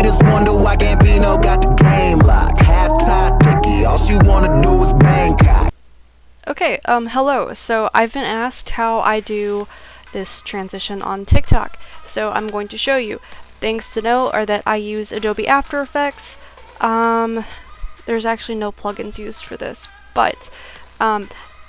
haters wonder why Gambino got the game locked. Half-time picky, all she wanna do is Bangkok. Okay, hello. So I've been asked how I do this transition on TikTok. So I'm going to show you. Things to know are that I use Adobe After Effects. There's actually no plugins used for this, but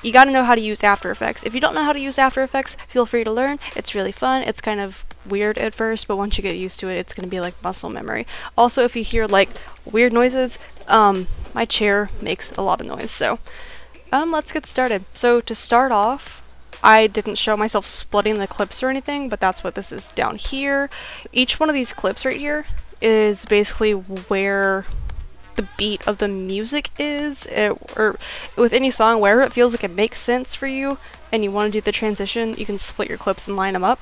you gotta know how to use After Effects. If you don't know how to use After Effects, feel free to learn. It's really fun. It's kind of weird at first, but once you get used to it, it's gonna be like muscle memory. Also, if you hear like weird noises, my chair makes a lot of noise, so let's get started. So to start off, I didn't show myself splitting the clips or anything, but that's what this is down here. Each one of these clips right here is basically where the beat of the music is, or with any song, wherever it feels like it makes sense for you and you want to do the transition, you can split your clips and line them up.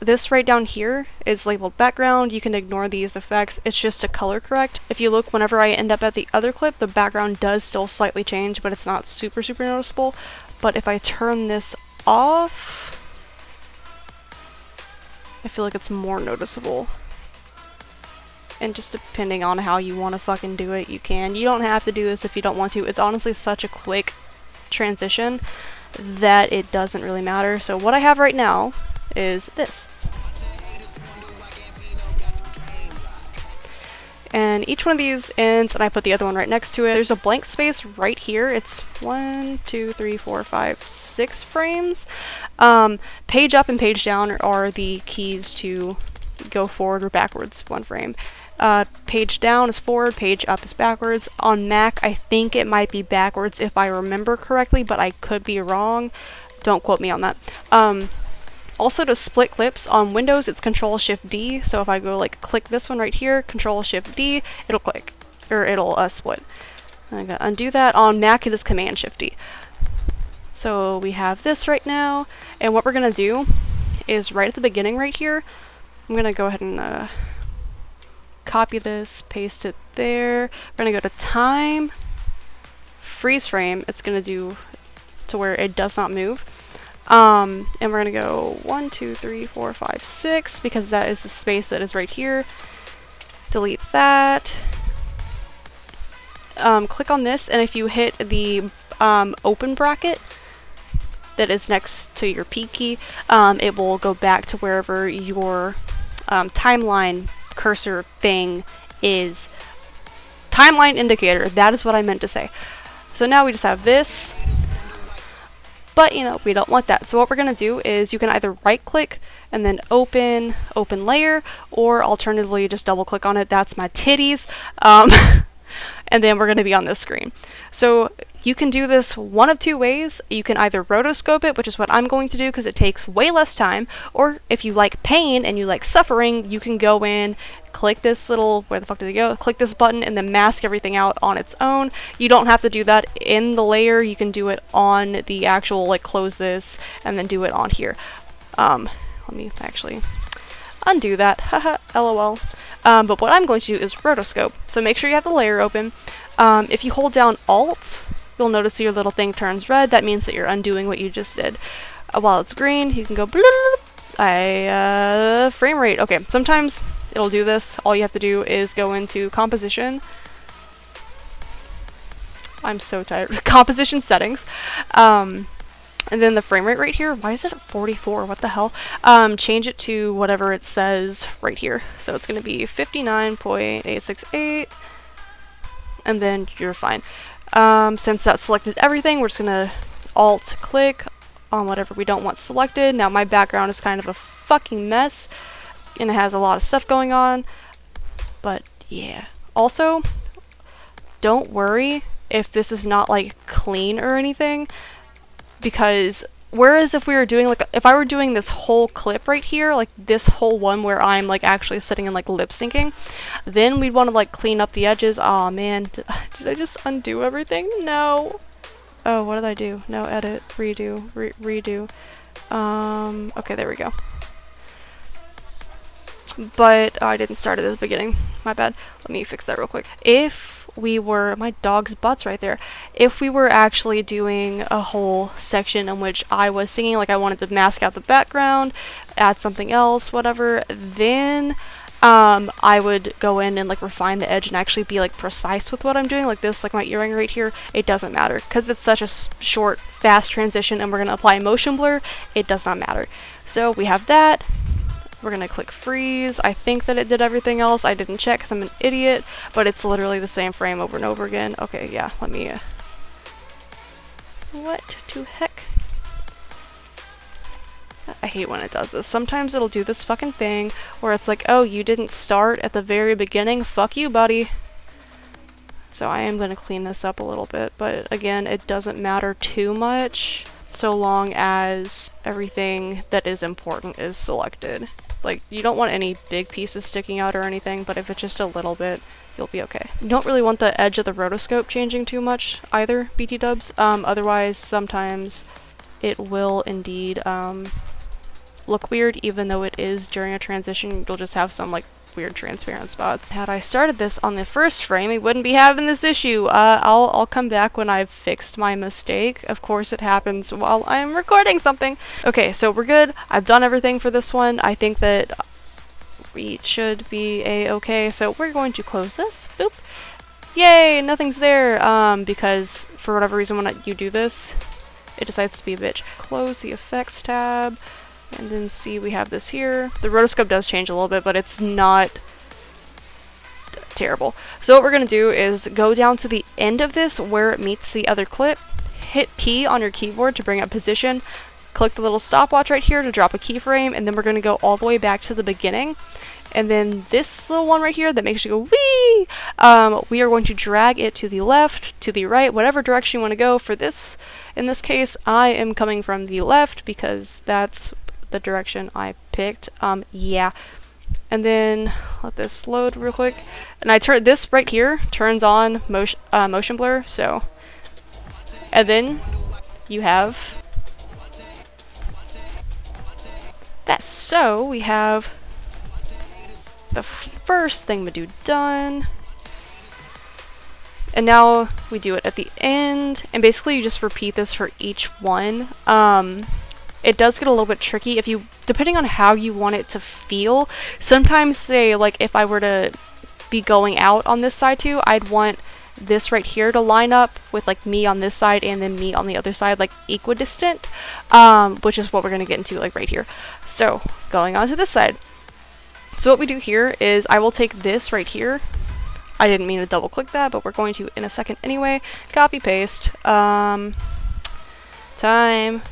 This right down here is labeled background. You can ignore these effects. It's just to color correct. If you look, whenever I end up at the other clip, the background does still slightly change, but it's not super noticeable. But if I turn this off, I feel like it's more noticeable. And just depending on how you want to fucking do it, you can. You don't have to do this if you don't want to. It's honestly such a quick transition that it doesn't really matter. So what I have right now is this. And each one of these ends, and I put the other one right next to it. There's a blank space right here. It's 1, 2, 3, 4, 5, 6 frames. Page up and page down are the keys to go forward or backwards one frame. Page down is forward, page up is backwards. On Mac, I think it might be backwards if I remember correctly, but I could be wrong. Don't quote me on that. Also, to split clips on Windows, it's Control-Shift-D. So if I go like click this one right here, Control-Shift-D, it'll click, or it'll split. I'm gonna undo that. On Mac, it is Command-Shift-D. So we have this right now, and what we're gonna do is right at the beginning right here, I'm gonna go ahead and copy this, paste it there. We're gonna go to time, freeze frame. It's gonna do to where it does not move. And we're gonna go 1, 2, 3, 4, 5, 6 because that is the space that is right here. Delete that. Click on this, and if you hit the open bracket that is next to your P key, it will go back to wherever your timeline cursor thing is. Timeline indicator, that is what I meant to say. So now we just have this. But, you know, we don't want that. So what we're going to do is you can either right click and then open layer, or alternatively just double click on it. That's my titties. And then we're going to be on this screen. So you can do this one of two ways. You can either rotoscope it, which is what I'm going to do because it takes way less time, or if you like pain and you like suffering, you can go in, click this little, where the fuck did it go? Click this button and then mask everything out on its own. You don't have to do that in the layer. You can do it on the actual, like, close this and then do it on here. Let me actually undo that. Haha, lol. But what I'm going to do is rotoscope. So make sure you have the layer open. If you hold down Alt, you'll notice your little thing turns red. That means that you're undoing what you just did. While it's green, you can go frame rate. Okay, sometimes it'll do this. All you have to do is go into composition. I'm so tired. Composition settings. And then the frame rate right here, why is it at 44? What the hell? Change it to whatever it says right here. So it's going to be 59.868. And then you're fine. Since that selected everything, we're just going to Alt click on whatever we don't want selected. Now my background is kind of a fucking mess, and it has a lot of stuff going on. But yeah. Also, don't worry if this is not like clean or anything, because whereas if we were doing like, if I were doing this whole clip right here, like this whole one where I'm like actually sitting and like lip syncing, then we'd want to like clean up the edges. Aw, man, did I just undo everything? No. Oh, what did I do? No, edit, redo, redo. Okay, there we go. But I didn't start it at the beginning. My bad. Let me fix that real quick. If we were, my dog's butt's right there. If we were actually doing a whole section in which I was singing, like I wanted to mask out the background, add something else, whatever, then I would go in and like refine the edge and actually be like precise with what I'm doing, like this, like my earring right here. It doesn't matter because it's such a short, fast transition, and we're gonna apply motion blur. It does not matter. So we have that. We're gonna click freeze. I think that it did everything else. I didn't check because I'm an idiot, but it's literally the same frame over and over again. Okay, yeah. Let me. What to heck? I hate when it does this. Sometimes it'll do this fucking thing where it's like, oh, you didn't start at the very beginning. Fuck you, buddy. So I am going to clean this up a little bit, but again, it doesn't matter too much so long as everything that is important is selected. Like, you don't want any big pieces sticking out or anything, but if it's just a little bit, you'll be okay. You don't really want the edge of the rotoscope changing too much either, BT dubs. Otherwise, sometimes it will indeed look weird, even though it is during a transition. You'll just have some like weird transparent spots. Had I started this on the first frame, we wouldn't be having this issue. I'll come back when I've fixed my mistake. Of course, it happens while I'm recording something. Okay, so we're good. I've done everything for this one. I think that we should be a-okay. So we're going to close this. Boop. Yay, nothing's there. Because for whatever reason when you do this, it decides to be a bitch. Close the effects tab. And then see, we have this here. The rotoscope does change a little bit, but it's not terrible. So what we're going to do is go down to the end of this where it meets the other clip. Hit P on your keyboard to bring up position. Click the little stopwatch right here to drop a keyframe, and then we're going to go all the way back to the beginning. And then this little one right here that makes you go wee, we are going to drag it to the left, to the right, whatever direction you want to go. For this, in this case, I am coming from the left because that's the direction I picked. Yeah. And then let this load real quick. And I turn this right here turns on motion blur. So, and then you have that. So we have the first thing we do done. And now we do it at the end. And basically you just repeat this for each one. It does get a little bit tricky if you, depending on how you want it to feel. Sometimes, say, like, if I were to be going out on this side too, I'd want this right here to line up with, like, me on this side and then me on the other side, like, equidistant, which is what we're going to get into, like, right here. So, going on to this side. So what we do here is I will take this right here. I didn't mean to double click that, but we're going to in a second anyway. Copy, paste, time,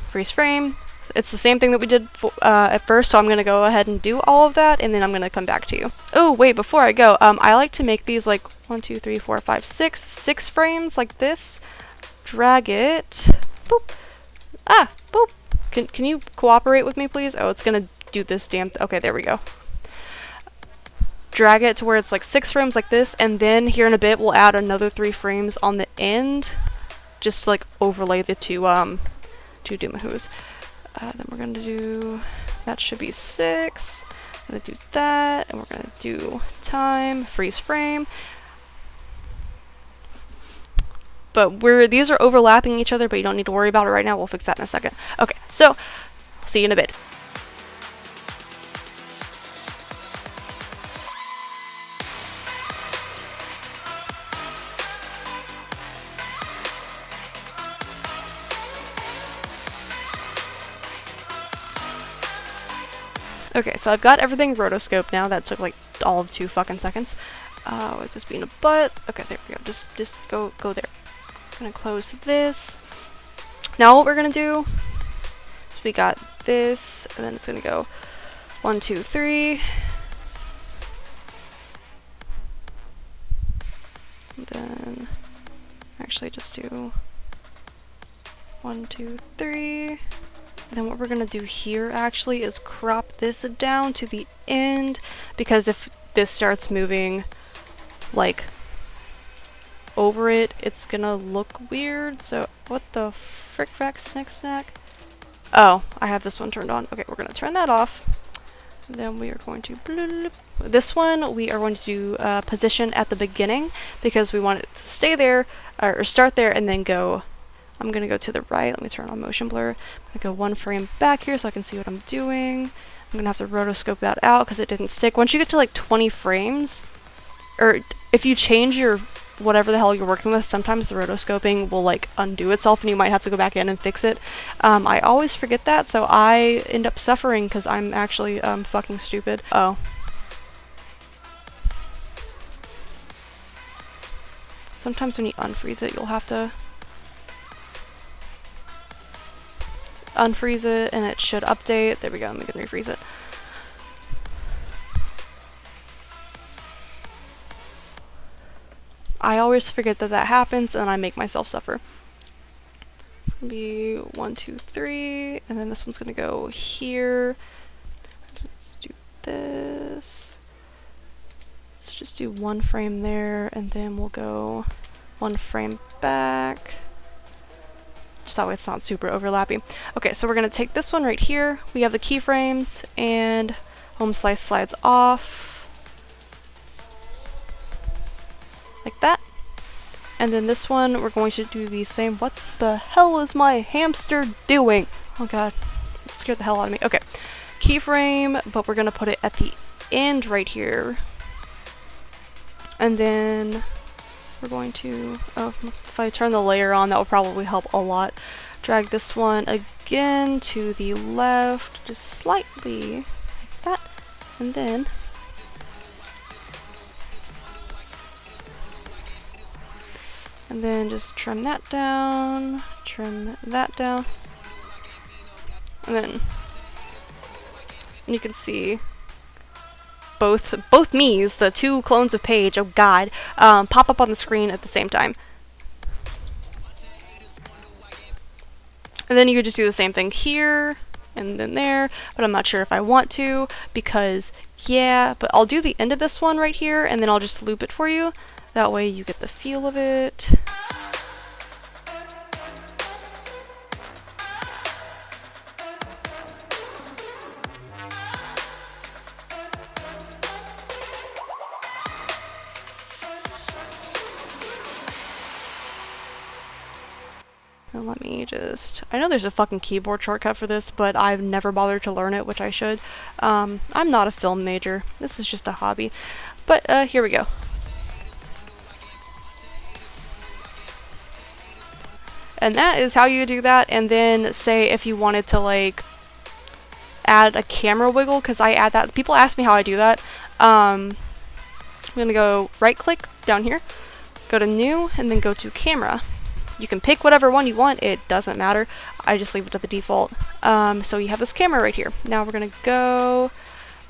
freeze frame. It's the same thing that we did at first, so I'm going to go ahead and do all of that, and then I'm going to come back to you. Oh, wait, before I go, I like to make these like 1, 2, 3, 4, 5, 6 frames like this. Drag it. Boop. Ah, boop. Can you cooperate with me, please? Oh, it's going to do this damn okay, there we go. Drag it to where it's like 6 frames like this, and then here in a bit we'll add another 3 frames on the end, just to like overlay the two Doomahoos. Then we're going to do, that should be 6, I'm going to do that, and we're going to do time, freeze frame. But these are overlapping each other, but you don't need to worry about it right now, we'll fix that in a second. Okay, so, see you in a bit. Okay, so I've got everything rotoscoped now. That took like all of 2 fucking seconds. Was this being a butt? Okay, there we go. Just go there. I'm gonna close this. Now what we're gonna do is we got this, and then it's gonna go 1, 2, 3. And then actually just do 1, 2, 3. Then what we're going to do here actually is crop this down to the end, because if this starts moving like over it, it's going to look weird. So what the frick frack snick snack? Oh, I have this one turned on. Okay, we're going to turn that off. Then we are going to bloop. This one we are going to do position at the beginning because we want it to stay there or start there and then go. I'm going to go to the right. Let me turn on motion blur. I'm going to go 1 frame back here so I can see what I'm doing. I'm gonna have to rotoscope that out because it didn't stick. Once you get to like 20 frames, or if you change your whatever the hell you're working with, sometimes the rotoscoping will like undo itself and you might have to go back in and fix it. I always forget that, so I end up suffering because I'm actually fucking stupid. Oh. Sometimes when you unfreeze it, you'll have to unfreeze it and it should update. There we go, we can refreeze it. I always forget that that happens and I make myself suffer. It's gonna be 1, 2, 3, and then this one's gonna go here. Let's do this. Let's just do 1 frame there, and then we'll go 1 frame back. Just that way it's not super overlapping. Okay, so we're gonna take this one right here. We have the keyframes, and home slice slides off. Like that. And then this one, we're going to do the same. What the hell is my hamster doing? Oh god, it scared the hell out of me. Okay, keyframe, but we're gonna put it at the end right here. And then we're going to, if I turn the layer on, that will probably help a lot. Drag this one again to the left, just slightly like that. And then just trim that down, trim that down. And then you can see both me's, the 2 clones of Paige, oh god, pop up on the screen at the same time. And then you could just do the same thing here and then there, but I'm not sure if I want to because, yeah, but I'll do the end of this one right here and then I'll just loop it for you. That way you get the feel of it. And let me just, I know there's a fucking keyboard shortcut for this, but I've never bothered to learn it, which I should. I'm not a film major. This is just a hobby. But here we go. And that is how you do that. And then say if you wanted to like add a camera wiggle, because I add that. People ask me how I do that. I'm gonna go right click down here, go to new, and then go to camera. You can pick whatever one you want, it doesn't matter. I just leave it to the default. So you have this camera right here. Now we're gonna go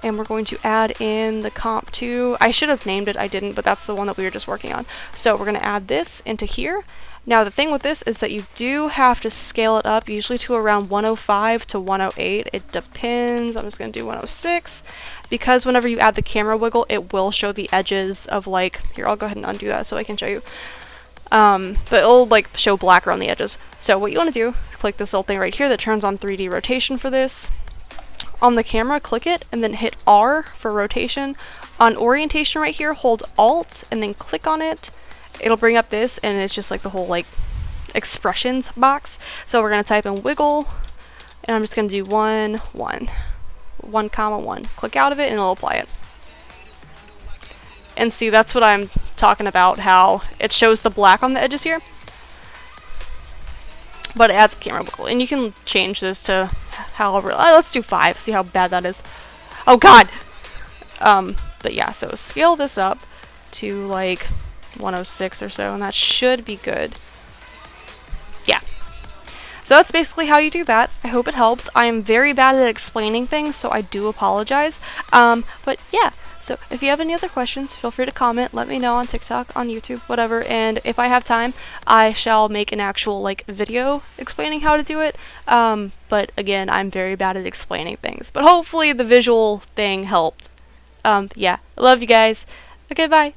and we're going to add in the comp 2. I should have named it, I didn't, but that's the one that we were just working on. So we're gonna add this into here. Now the thing with this is that you do have to scale it up, usually to around 105 to 108. It depends. I'm just going to do 106 because whenever you add the camera wiggle, it will show the edges of like, here, I'll go ahead and undo that so I can show you. But it'll like show black around the edges. So what you want to do, click this little thing right here that turns on 3D rotation for this. On the camera, click it and then hit R for rotation. On orientation right here, hold Alt and then click on it. It'll bring up this and it's just like the whole like expressions box. So we're going to type in wiggle and I'm just going to do 1, 1, 1, 1. Click out of it and it'll apply it. And see, that's what I'm talking about, how it shows the black on the edges here. But it adds a camera wiggle. And you can change this to however, let's do 5, see how bad that is. Oh god! But yeah, so scale this up to like 106 or so, and that should be good. Yeah. So that's basically how you do that. I hope it helped. I am very bad at explaining things, so I do apologize. But yeah, so if you have any other questions, feel free to comment. Let me know on TikTok, on YouTube, whatever. And if I have time, I shall make an actual like video explaining how to do it. But again, I'm very bad at explaining things. But hopefully the visual thing helped. Yeah, I love you guys. Okay, bye.